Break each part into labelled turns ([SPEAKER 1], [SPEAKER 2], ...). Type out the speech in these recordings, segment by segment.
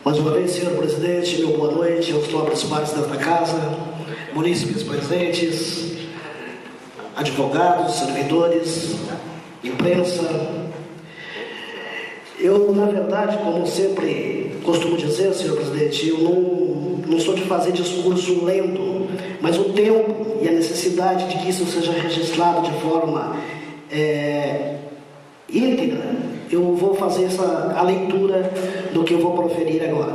[SPEAKER 1] Mais uma vez, senhor presidente, meu boa noite aos nobres pares desta casa, munícipes presentes, advogados, servidores, imprensa. Eu, na verdade, como sempre costumo dizer, senhor presidente, eu não sou de fazer discurso lento, mas o tempo e a necessidade de que isso seja registrado de forma íntegra, eu vou fazer a leitura do que eu vou proferir agora.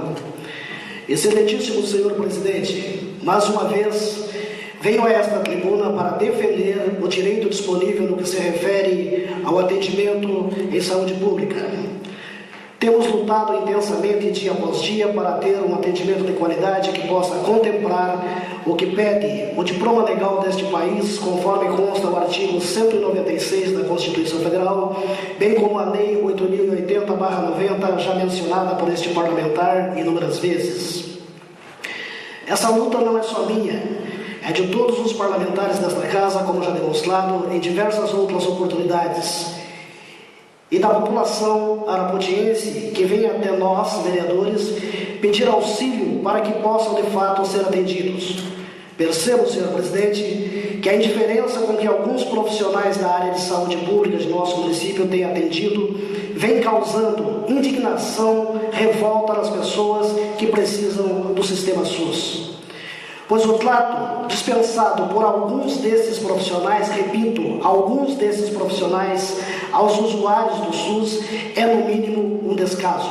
[SPEAKER 1] Excelentíssimo senhor presidente, mais uma vez venho a esta tribuna para defender o direito disponível no que se refere ao atendimento em saúde pública. Temos lutado intensamente dia após dia para ter um atendimento de qualidade que possa contemplar o que pede o diploma legal deste país, conforme consta o artigo 196 da Constituição Federal, bem como a Lei 8.080/90, já mencionada por este parlamentar inúmeras vezes. Essa luta não é só minha, é de todos os parlamentares desta casa, como já demonstrado em diversas outras oportunidades, e da população arapotiense que vem até nós, vereadores, pedir auxílio para que possam de fato ser atendidos. Percebo, senhor presidente, que a indiferença com que alguns profissionais da área de saúde pública de nosso município têm atendido vem causando indignação, revolta nas pessoas que precisam do sistema SUS. Pois o trato dispensado por alguns desses profissionais, repito, alguns desses profissionais aos usuários do SUS é no mínimo um descaso.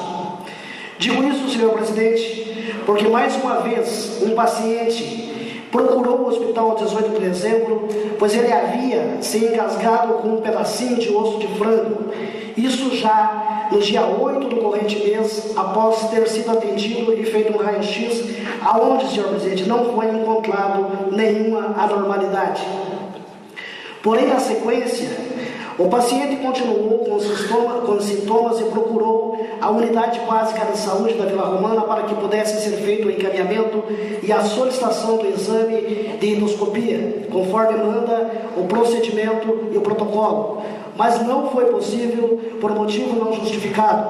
[SPEAKER 1] Digo isso, senhor presidente, porque mais uma vez um paciente procurou o hospital 18 de dezembro, pois ele havia se engasgado com um pedacinho de osso de frango. Isso já no dia 8 do corrente mês, após ter sido atendido e feito um raio-x, aonde, senhor presidente, não foi encontrado nenhuma anormalidade. Porém, na sequência, o paciente continuou com sintomas e procurou a unidade básica de saúde da Vila Romana para que pudesse ser feito o encaminhamento e a solicitação do exame de endoscopia, conforme manda o procedimento e o protocolo. Mas não foi possível por motivo não justificado.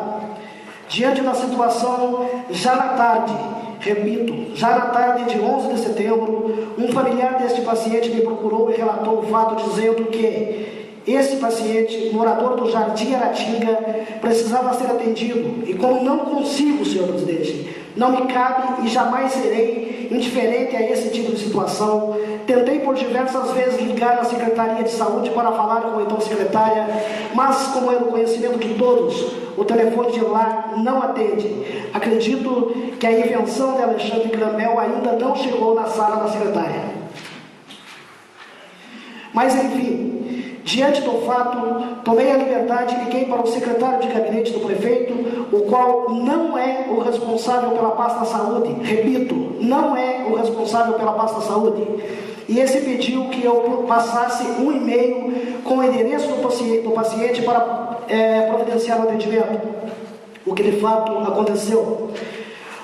[SPEAKER 1] Diante da situação, já na tarde, repito, já na tarde de 11 de setembro, um familiar deste paciente me procurou e relatou o fato dizendo que esse paciente, morador do Jardim Aratinga, precisava ser atendido. E como não consigo, senhor presidente, não me cabe e jamais serei indiferente a esse tipo de situação, tentei por diversas vezes ligar na Secretaria de Saúde para falar com a então secretária, mas como é do conhecimento de todos, o telefone de lá não atende. Acredito que a invenção de Alexandre Graham ainda não chegou na sala da secretária. Mas enfim, diante do fato, tomei a liberdade e liguei para o secretário de gabinete do prefeito, o qual não é o responsável pela pasta saúde. Repito, não é o responsável pela pasta saúde. E esse pediu que eu passasse um e-mail com o endereço do paciente para providenciar o atendimento. O que de fato aconteceu.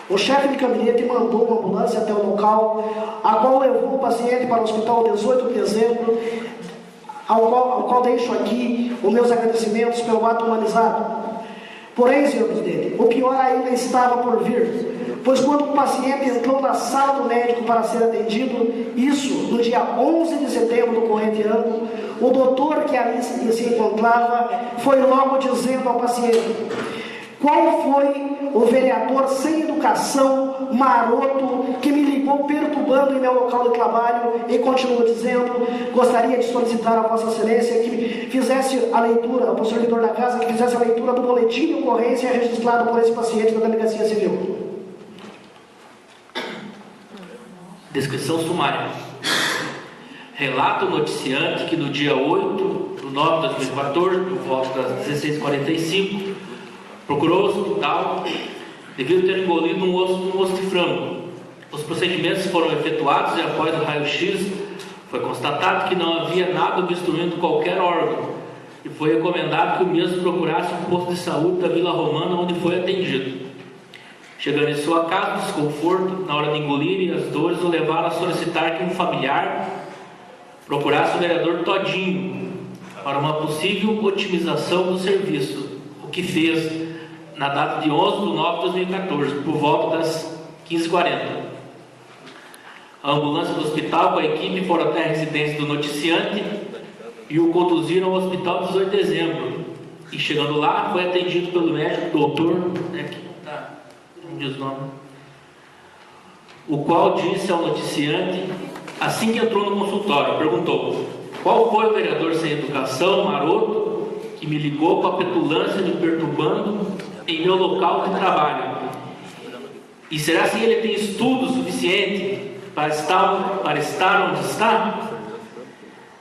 [SPEAKER 1] O chefe de gabinete mandou uma ambulância até o local, a qual levou o paciente para o hospital 18 de dezembro, ao qual deixo aqui os meus agradecimentos pelo ato humanizado. Porém, senhor presidente, o pior ainda estava por vir, pois quando o paciente entrou na sala do médico para ser atendido, isso no dia 11 de setembro do corrente ano, o doutor que ali se encontrava foi logo dizendo ao paciente: qual foi o vereador sem educação, maroto, que me ligou perturbando em meu local de trabalho e continua dizendo: gostaria de solicitar a Vossa Excelência que fizesse a leitura, ao servidor da casa, que fizesse a leitura do boletim de ocorrência registrado por esse paciente da Delegacia Civil.
[SPEAKER 2] Descrição sumária. Relata o noticiante que no dia 8 de 9 de 2014, por volta das 16h45, procurou o hospital devido a ter engolido um osso de frango. Os procedimentos foram efetuados e após o raio-x foi constatado que não havia nada obstruindo qualquer órgão e foi recomendado que o mesmo procurasse um posto de saúde da Vila Romana, onde foi atendido. Chegando em sua casa, o desconforto na hora de engolir e as dores o levaram a solicitar que um familiar procurasse o vereador Todinho para uma possível otimização do serviço, o que fez, na data de 11 de nove de 2014, por volta das 15h40. A ambulância do hospital com a equipe foram até a residência do noticiante e o conduziram ao hospital 18 de dezembro. E chegando lá, foi atendido pelo médico doutor, não diz o nome, o qual disse ao noticiante, assim que entrou no consultório, perguntou: qual foi o vereador sem educação, maroto, que me ligou com a petulância me perturbando em meu local de trabalho? E será que ele tem estudo suficiente para estar onde está?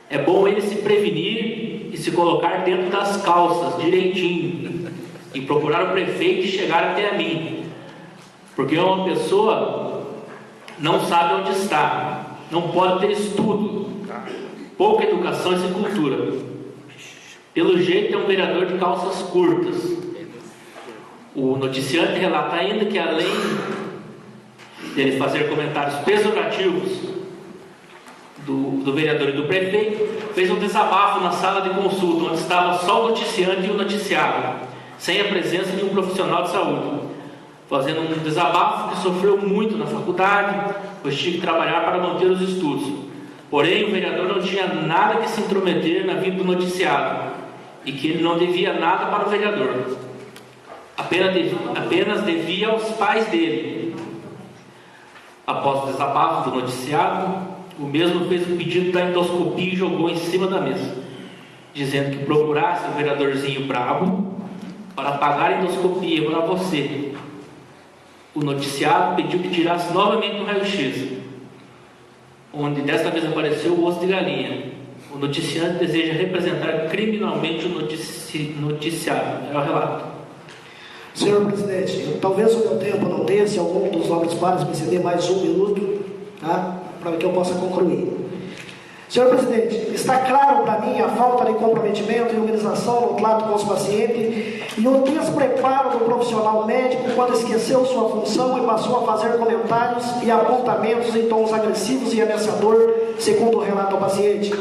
[SPEAKER 2] É bom ele se prevenir e se colocar dentro das calças, direitinho, e procurar o prefeito e chegar até a mim, porque uma pessoa não sabe onde está, não pode ter estudo, pouca educação e sem cultura. Pelo jeito é um vereador de calças curtas. O noticiante relata ainda que, além dele fazer comentários pejorativos do vereador e do prefeito, fez um desabafo na sala de consulta, onde estava só o noticiante e o noticiado, sem a presença de um profissional de saúde, fazendo um desabafo que sofreu muito na faculdade, pois tinha que trabalhar para manter os estudos. Porém, o vereador não tinha nada que se intrometer na vida do noticiado, e que ele não devia nada para o vereador, apenas devia aos pais dele. Após o desabafo do noticiado, o mesmo fez o pedido da endoscopia e jogou em cima da mesa, dizendo que procurasse o vereadorzinho brabo para pagar a endoscopia para você. O noticiado pediu que tirasse novamente o raio-x, onde desta vez apareceu o osso de galinha. O noticiante deseja representar criminalmente o noticiado. É o relato.
[SPEAKER 1] Senhor presidente, talvez o meu tempo não dê, se algum dos nobres pares me ceder mais 1 minuto, tá? Para que eu possa concluir. Senhor presidente, está claro para mim a falta de comprometimento e humanização no trato com os pacientes e o despreparo do profissional médico quando esqueceu sua função e passou a fazer comentários e apontamentos em tons agressivos e ameaçador, segundo o relato ao paciente,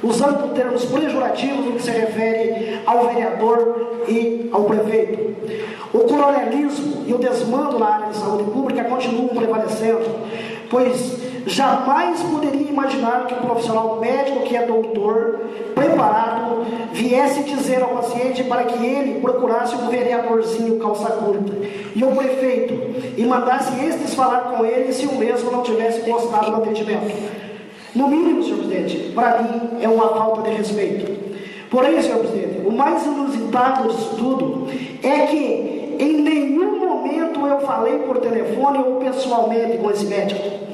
[SPEAKER 1] usando termos pejorativos no que se refere ao vereador e ao prefeito. O coronelismo e o desmando na área de saúde pública continuam prevalecendo, pois jamais poderia imaginar que um profissional médico que é doutor, preparado, viesse dizer ao paciente para que ele procurasse um vereadorzinho calça curta e o prefeito e mandasse estes falar com ele se o mesmo não tivesse gostado do atendimento. No mínimo, senhor presidente, para mim é uma falta de respeito. Porém, senhor presidente, o mais inusitado disso tudo é que em nenhum momento eu falei por telefone ou pessoalmente com esse médico.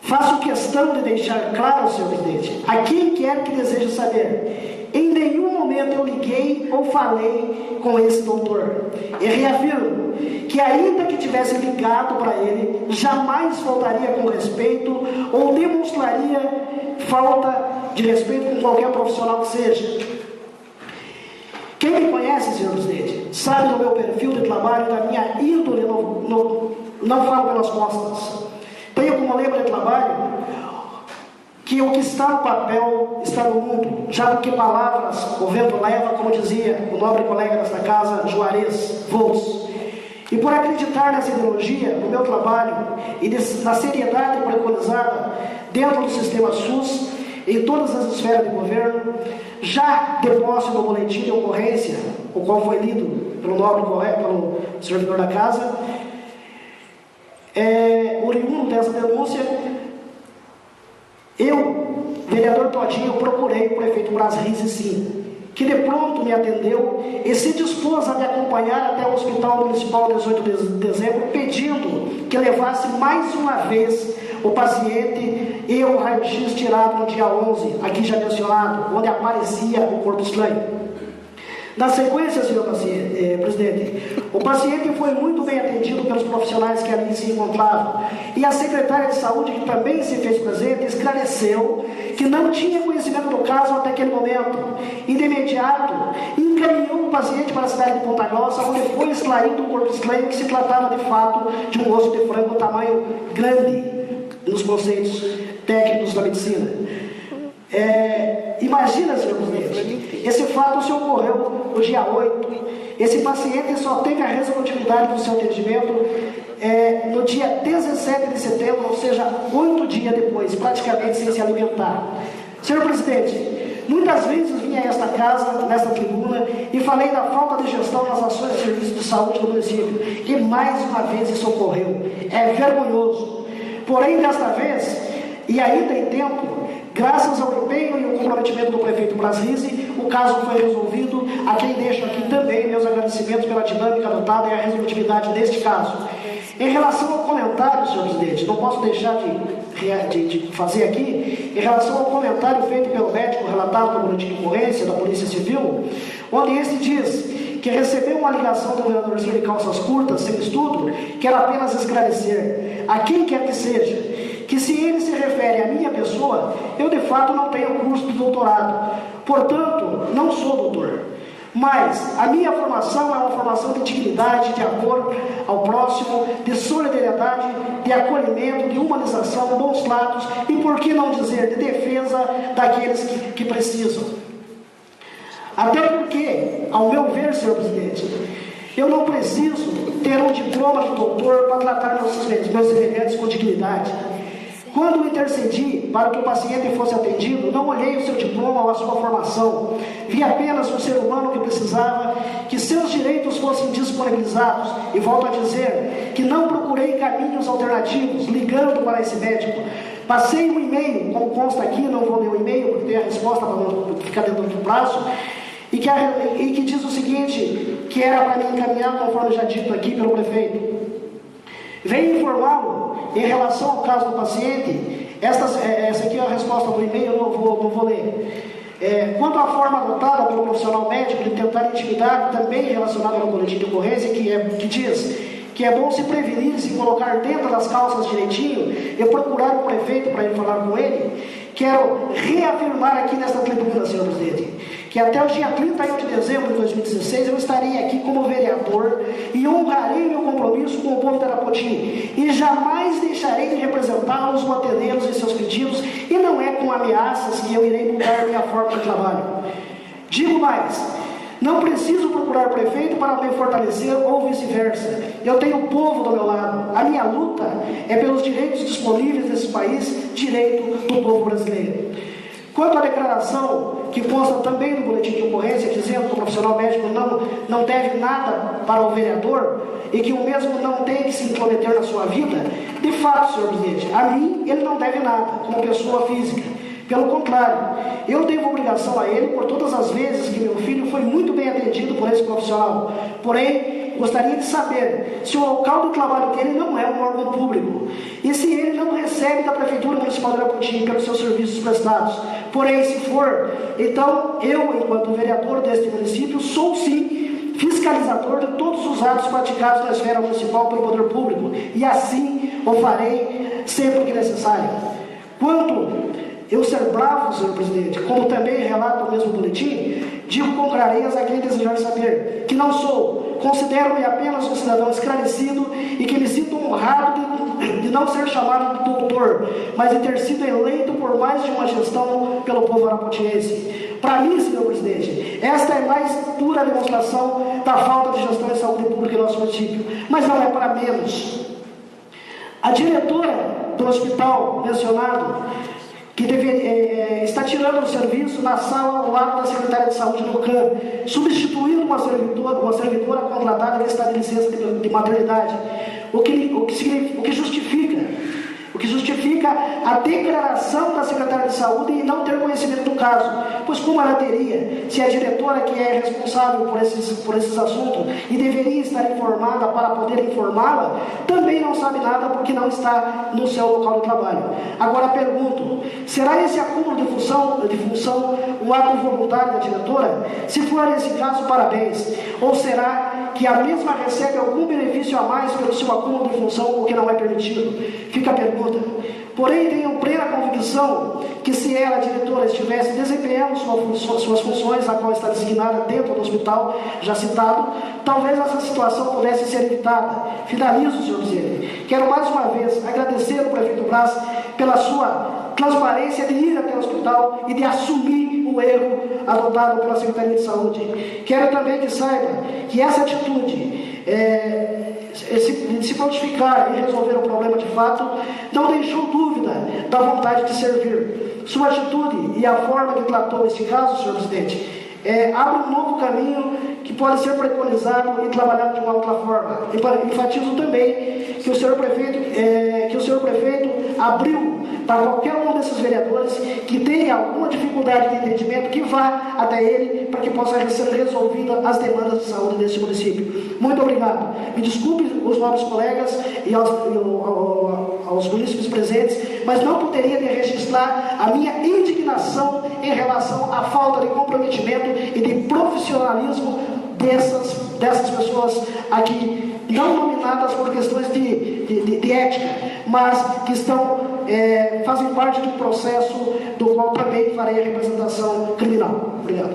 [SPEAKER 1] Faço questão de deixar claro, senhor presidente, a quem quer que deseje saber, em nenhum momento eu liguei ou falei com esse doutor. E reafirmo que ainda que tivesse ligado para ele, jamais faltaria com respeito ou demonstraria falta de respeito com qualquer profissional que seja. Quem me conhece, senhor presidente, sabe do meu perfil de trabalho, da minha índole, não falo pelas costas. Tenho como lema de trabalho que o que está no papel está no mundo, já que palavras o vento leva, como dizia o nobre colega desta casa, Juarez Volz. E por acreditar nessa ideologia, no meu trabalho e na seriedade preconizada dentro do sistema SUS, em todas as esferas de governo, já de posse do boletim de ocorrência, o qual foi lido pelo nobre colega, pelo servidor da casa, oriundo dessa denúncia, eu, vereador Todinho, procurei o prefeito Braz Rizzi, sim, que de pronto me atendeu e se dispôs a me acompanhar até o Hospital Municipal 18 de dezembro, pedindo que levasse mais uma vez o paciente e o raio-x tirado no dia 11, aqui já mencionado, onde aparecia o corpo estranho. Na sequência, senhor presidente, o paciente foi muito bem atendido pelos profissionais que ali se encontravam. E a secretária de saúde, que também se fez presente, esclareceu que não tinha conhecimento do caso até aquele momento. E de imediato, encaminhou o paciente para a cidade de Ponta Grossa, onde foi extraído o corpo estranho, que se tratava de fato de um osso de frango tamanho grande, nos conceitos técnicos da medicina. Imagina, senhor presidente, esse fato se ocorreu no dia 8 esse paciente só teve a resolutividade do seu atendimento no dia 17 de setembro, ou seja, 8 dias depois, praticamente sem se alimentar. Senhor presidente, muitas vezes vim a esta casa, nesta tribuna, e falei da falta de gestão nas ações de serviço de saúde do município, e mais uma vez isso ocorreu. É vergonhoso. Porém, desta vez, e ainda em tempo, graças ao empenho e ao comprometimento do prefeito Brasilize, o caso foi resolvido, a quem deixo aqui também meus agradecimentos pela dinâmica adotada e a resolutividade deste caso. Em relação ao comentário, senhor presidente, não posso deixar de fazer aqui, em relação ao comentário feito pelo médico relatado no boletim de ocorrência da Polícia Civil, onde este diz que recebeu uma ligação do vereadorzinho de calças curtas, sem estudo, quero apenas esclarecer a quem quer que seja, que se ele se refere à minha pessoa, eu de fato não tenho curso de doutorado, portanto, não sou doutor. Mas a minha formação é uma formação de dignidade, de amor ao próximo, de solidariedade, de acolhimento, de humanização, bons tratos e, por que não dizer, de defesa daqueles que precisam. Até porque, ao meu ver, senhor presidente, eu não preciso ter um diploma de doutor para tratar meus semelhantes com dignidade. Quando intercedi para que o paciente fosse atendido, não olhei o seu diploma ou a sua formação. Vi apenas um ser humano que precisava que seus direitos fossem disponibilizados. E volto a dizer que não procurei caminhos alternativos, ligando para esse médico. Passei um e-mail, como consta aqui, não vou ler o e-mail, porque tem a resposta para não ficar dentro do prazo, e que diz o seguinte, que era para me encaminhar, conforme já dito aqui pelo prefeito. Venho informá-lo em relação ao caso do paciente. Essa aqui é a resposta do e-mail, eu não vou ler. Quanto à forma adotada pelo profissional médico de tentar intimidar, também relacionada ao boletim de ocorrência, que diz que é bom se prevenir, se colocar dentro das calças direitinho, e procurar o prefeito para ir falar com ele. Quero reafirmar aqui nesta tribuna, senhor presidente, que até o dia 31 de dezembro de 2016 eu estarei aqui como vereador e honrarei meu compromisso com o povo de Arapoti e jamais deixarei de representá-los ou atendê-los em seus pedidos, e não é com ameaças que eu irei mudar minha forma de trabalho. Digo mais, não preciso procurar prefeito para me fortalecer ou vice-versa. Eu tenho o povo do meu lado. A minha luta é pelos direitos disponíveis desse país, direito do povo brasileiro. Quanto à declaração, que consta também no boletim de ocorrência, dizendo que o profissional médico não deve nada para o vereador e que o mesmo não tem que se intrometer na sua vida, de fato, senhor presidente, a mim ele não deve nada, como pessoa física. Pelo contrário, eu devo obrigação a ele por todas as vezes que meu filho foi muito bem atendido por esse profissional. Porém, gostaria de saber se o local do trabalho dele não é um órgão público e se ele não recebe da Prefeitura Municipal de Arapoti pelos seus serviços prestados. Porém, se for, então eu, enquanto vereador deste município, sou sim fiscalizador de todos os atos praticados na esfera municipal pelo poder público, e assim o farei sempre que necessário. Quanto eu ser bravo, senhor presidente, como também relata o mesmo boletim, digo com clareza a quem desejar saber que não sou, considero-me apenas um cidadão esclarecido e que me sinto honrado de não ser chamado de doutor, mas de ter sido eleito por mais de uma gestão pelo povo arapotiense. Para mim, senhor presidente, esta é mais pura demonstração da falta de gestão em saúde pública em nosso município, mas não é para menos. A diretora do hospital mencionado, que está tirando o serviço na sala ao lado da secretária de saúde no CAN, substituindo uma servidora contratada que está de licença de maternidade, o que justifica a declaração da secretária de saúde e não ter conhecimento do caso, pois como ela teria, se a diretora que é responsável por esses assuntos e deveria estar informada para poder informá-la, também não sabe nada porque não está no seu local de trabalho. Agora pergunto, será esse acúmulo de função um ato voluntário da diretora? Se for esse caso, parabéns. Ou será que a mesma recebe algum benefício a mais pelo seu acúmulo de função, o que não é permitido? Fica a pergunta. Porém, tenho plena convicção que se ela, a diretora, estivesse desempenhando suas funções, a qual está designada dentro do hospital, já citado, talvez essa situação pudesse ser evitada. Finalizo, senhor presidente. Quero mais uma vez agradecer ao prefeito Braz pela sua transparência de ir até o hospital e de assumir o erro adotado pela Secretaria de Saúde. Quero também que saiba que essa atitude, se prontificar e resolver o problema de fato, não deixou dúvida da vontade de servir. Sua atitude e a forma que tratou esse caso, senhor presidente, abre um novo caminho que pode ser preconizado e trabalhado de uma outra forma. Enfatizo também que o senhor prefeito abriu para qualquer um desses vereadores que tenha alguma dificuldade de entendimento, que vá até ele para que possa ser resolvida as demandas de saúde desse município. Muito obrigado. Me desculpe os nobres colegas e aos munícipes presentes, mas não poderia de registrar a minha indignação em relação à falta de comprometimento e de profissionalismo dessas pessoas aqui, não nominadas por questões de ética, mas que fazem parte de um processo do qual também farei a representação criminal. Obrigado.